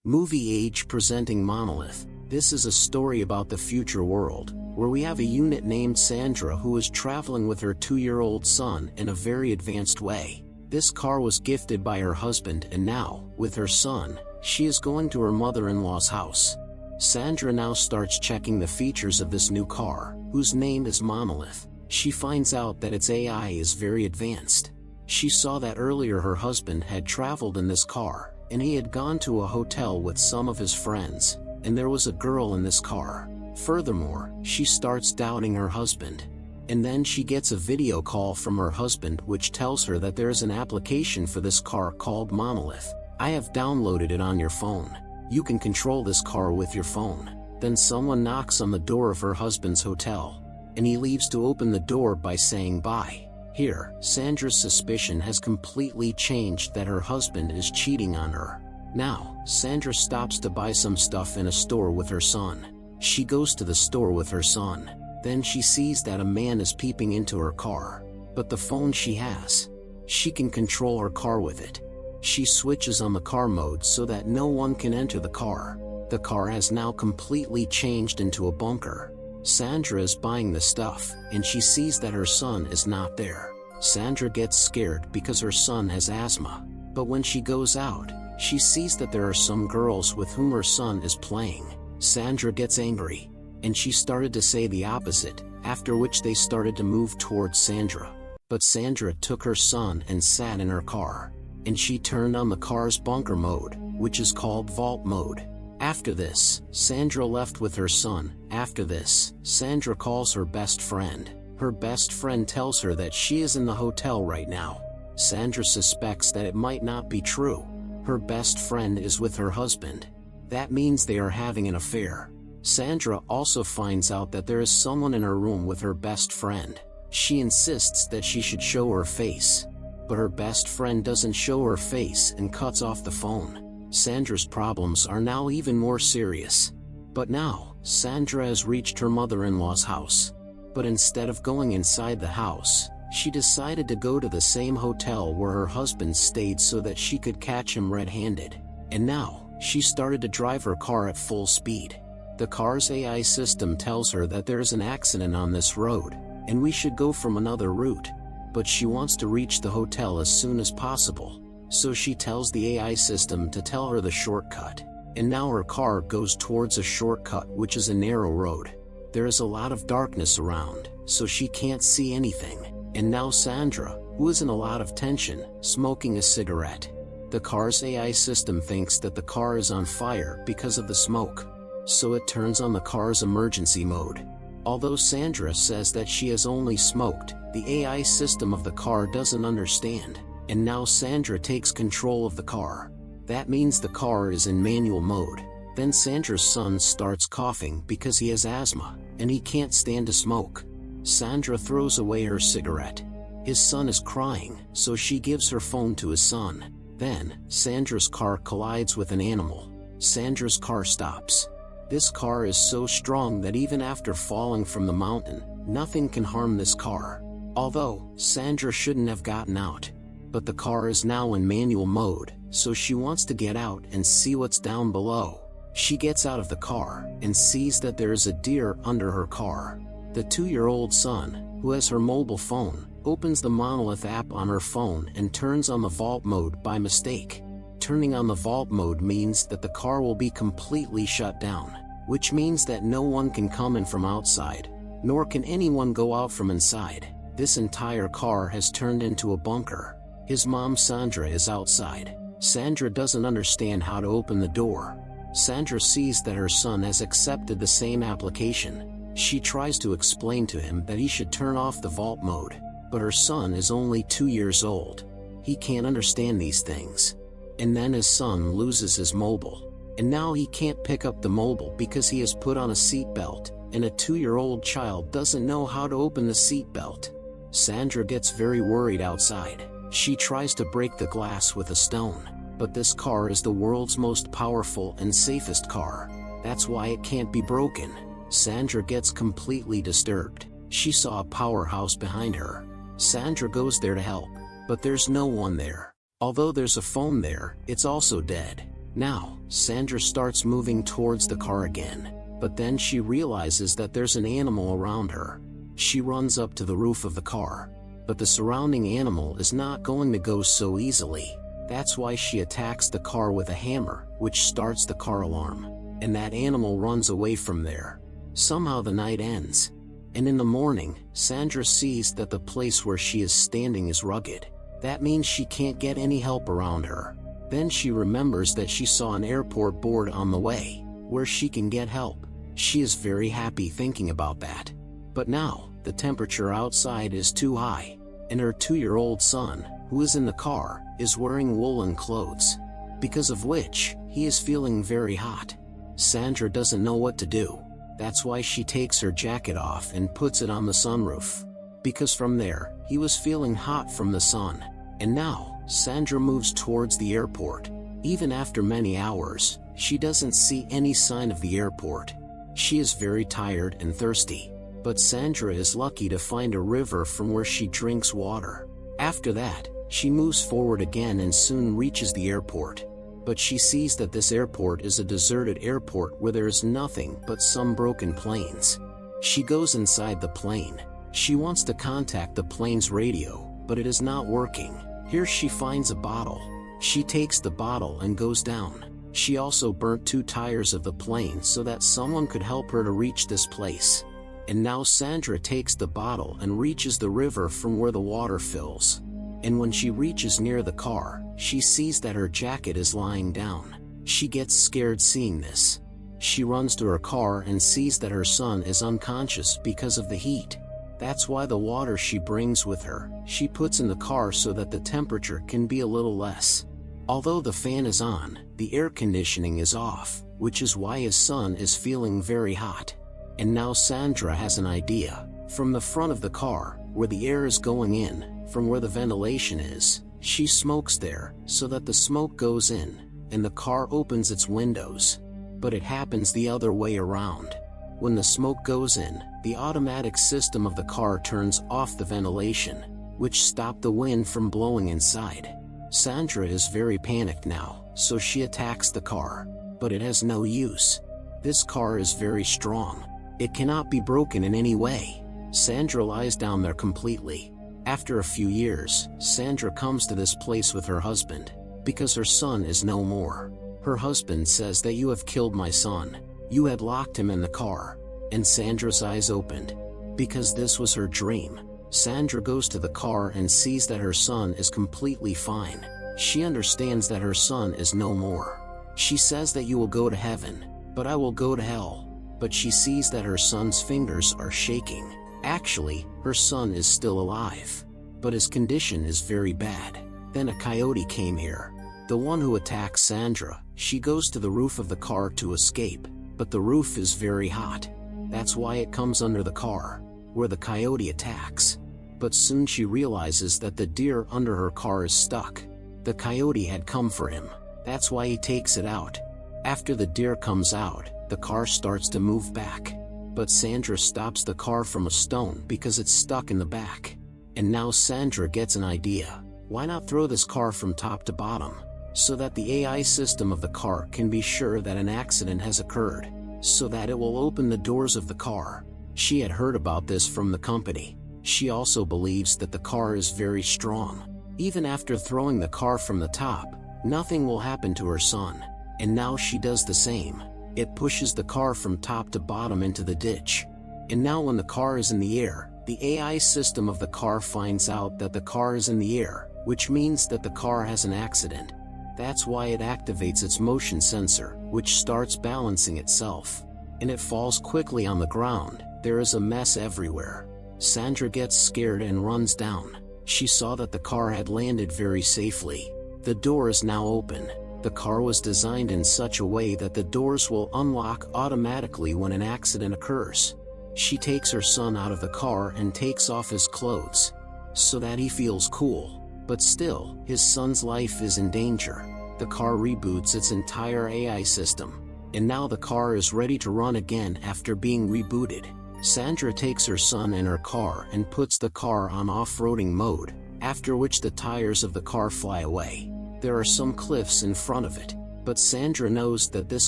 Movie Age presenting Monolith. This is a story about the future world, where we have a unit named Sandra who is traveling with her 2-year-old son in a very advanced way. This car was gifted by her husband, and now, with her son, she is going to her mother-in-law's house. Sandra now starts checking the features of this new car, whose name is Monolith. She finds out that its AI is very advanced. She saw that earlier her husband had traveled in this car, and he had gone to a hotel with some of his friends, and there was a girl in this car. Furthermore, she starts doubting her husband. And then she gets a video call from her husband which tells her that there is an application for this car called Monolith. I have downloaded it on your phone. You can control this car with your phone. Then someone knocks on the door of her husband's hotel, and he leaves to open the door by saying bye. Here, Sandra's suspicion has completely changed that her husband is cheating on her. Now, Sandra stops to buy some stuff in a store with her son. She goes to the store with her son. Then she sees that a man is peeping into her car. But the phone she has, she can control her car with it. She switches on the car mode so that no one can enter the car. The car has now completely changed into a bunker. Sandra is buying the stuff, and she sees that her son is not there. Sandra gets scared because her son has asthma. But when she goes out, she sees that there are some girls with whom her son is playing. Sandra gets angry, and she started to say the opposite, after which they started to move towards Sandra. But Sandra took her son and sat in her car, and she turned on the car's bunker mode, which is called vault mode. After this, Sandra left with her son. After this, Sandra calls her best friend. Her best friend tells her that she is in the hotel right now. Sandra suspects that it might not be true. Her best friend is with her husband. That means they are having an affair. Sandra also finds out that there is someone in her room with her best friend. She insists that she should show her face, but her best friend doesn't show her face and cuts off the phone. Sandra's problems are now even more serious. But now, Sandra has reached her mother-in-law's house. But instead of going inside the house, she decided to go to the same hotel where her husband stayed so that she could catch him red-handed. And now, she started to drive her car at full speed. The car's AI system tells her that there is an accident on this road, and we should go from another route. But she wants to reach the hotel as soon as possible. So she tells the AI system to tell her the shortcut. And now her car goes towards a shortcut, which is a narrow road. There is a lot of darkness around, so she can't see anything. And now Sandra, who is in a lot of tension, smoking a cigarette. The car's AI system thinks that the car is on fire because of the smoke. So it turns on the car's emergency mode. Although Sandra says that she has only smoked, the AI system of the car doesn't understand. And now Sandra takes control of the car. That means the car is in manual mode. Then Sandra's son starts coughing because he has asthma, and he can't stand to smoke. Sandra throws away her cigarette. His son is crying, so she gives her phone to his son. Then, Sandra's car collides with an animal. Sandra's car stops. This car is so strong that even after falling from the mountain, nothing can harm this car. Although, Sandra shouldn't have gotten out. But the car is now in manual mode, so she wants to get out and see what's down below. She gets out of the car and sees that there is a deer under her car. The 2-year-old son, who has her mobile phone, opens the Monolith app on her phone and turns on the vault mode by mistake. Turning on the vault mode means that the car will be completely shut down, which means that no one can come in from outside, nor can anyone go out from inside. This entire car has turned into a bunker. His mom Sandra is outside. Sandra doesn't understand how to open the door. Sandra sees that her son has accepted the same application. She tries to explain to him that he should turn off the vault mode, but her son is only 2 years old. He can't understand these things. And then his son loses his mobile. And now he can't pick up the mobile because he has put on a seatbelt, and a 2-year-old child doesn't know how to open the seatbelt. Sandra gets very worried outside. She tries to break the glass with a stone, but this car is the world's most powerful and safest car. That's why it can't be broken. Sandra gets completely disturbed. She saw a powerhouse behind her. Sandra goes there to help, but there's no one there. Although there's a phone there, it's also dead. Now, Sandra starts moving towards the car again, but then she realizes that there's an animal around her. She runs up to the roof of the car, but the surrounding animal is not going to go so easily. That's why she attacks the car with a hammer, which starts the car alarm, and that animal runs away from there. Somehow the night ends, and in the morning, Sandra sees that the place where she is standing is rugged. That means she can't get any help around her. Then she remembers that she saw an airport board on the way, where she can get help. She is very happy thinking about that. But now, the temperature outside is too high, and her 2-year-old son, who is in the car, is wearing woolen clothes, because of which, he is feeling very hot. Sandra doesn't know what to do. That's why she takes her jacket off and puts it on the sunroof, because from there, he was feeling hot from the sun. And now, Sandra moves towards the airport. Even after many hours, she doesn't see any sign of the airport. She is very tired and thirsty, but Sandra is lucky to find a river from where she drinks water. After that, she moves forward again and soon reaches the airport. But she sees that this airport is a deserted airport where there is nothing but some broken planes. She goes inside the plane. She wants to contact the plane's radio, but it is not working. Here she finds a bottle. She takes the bottle and goes down. She also burnt 2 tires of the plane so that someone could help her to reach this place. And now Sandra takes the bottle and reaches the river from where the water fills. And when she reaches near the car, she sees that her jacket is lying down. She gets scared seeing this. She runs to her car and sees that her son is unconscious because of the heat. That's why the water she brings with her, she puts in the car so that the temperature can be a little less. Although the fan is on, the air conditioning is off, which is why his son is feeling very hot. And now Sandra has an idea. From the front of the car, where the air is going in, from where the ventilation is, she smokes there, so that the smoke goes in, and the car opens its windows. But it happens the other way around. When the smoke goes in, the automatic system of the car turns off the ventilation, which stopped the wind from blowing inside. Sandra is very panicked now, so she attacks the car. But it has no use. This car is very strong. It cannot be broken in any way. Sandra lies down there completely. After a few years, Sandra comes to this place with her husband, because her son is no more. Her husband says that you have killed my son. You had locked him in the car. And Sandra's eyes opened, because this was her dream. Sandra goes to the car and sees that her son is completely fine. She understands that her son is no more. She says that you will go to heaven, but I will go to hell. But she sees that her son's fingers are shaking. Actually, her son is still alive, but his condition is very bad. Then a coyote came here. The one who attacks Sandra. She goes to the roof of the car to escape, but the roof is very hot. That's why it comes under the car, where the coyote attacks. But soon she realizes that the deer under her car is stuck. The coyote had come for him. That's why he takes it out. After the deer comes out, the car starts to move back. But Sandra stops the car from a stone because it's stuck in the back. And now Sandra gets an idea. Why not throw this car from top to bottom, so that the AI system of the car can be sure that an accident has occurred, so that it will open the doors of the car. She had heard about this from the company. She also believes that the car is very strong. Even after throwing the car from the top, nothing will happen to her son. And now she does the same. It pushes the car from top to bottom into the ditch. And now when the car is in the air, the AI system of the car finds out that the car is in the air, which means that the car has an accident. That's why it activates its motion sensor, which starts balancing itself. And it falls quickly on the ground. There is a mess everywhere. Sandra gets scared and runs down. She saw that the car had landed very safely. The door is now open. The car was designed in such a way that the doors will unlock automatically when an accident occurs. She takes her son out of the car and takes off his clothes, so that he feels cool. But still, his son's life is in danger. The car reboots its entire AI system. And now the car is ready to run again after being rebooted. Sandra takes her son in her car and puts the car on off-roading mode, after which the tires of the car fly away. There are some cliffs in front of it, But Sandra knows that this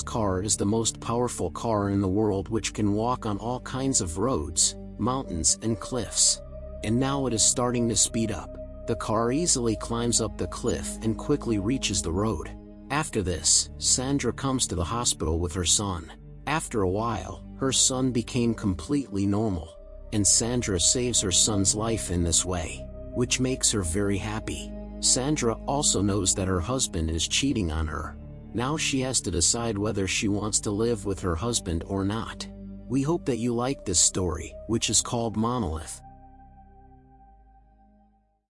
car is the most powerful car in the world, which can walk on all kinds of roads, mountains and cliffs. And now it is starting to speed up. The car easily climbs up the cliff and quickly reaches the road. After this, Sandra comes to the hospital with her son. After a while, her son became completely normal, and Sandra saves her son's life in this way, which makes her very happy. Sandra also knows that her husband is cheating on her. Now she has to decide whether she wants to live with her husband or not. We hope that you like this story, which is called Monolith.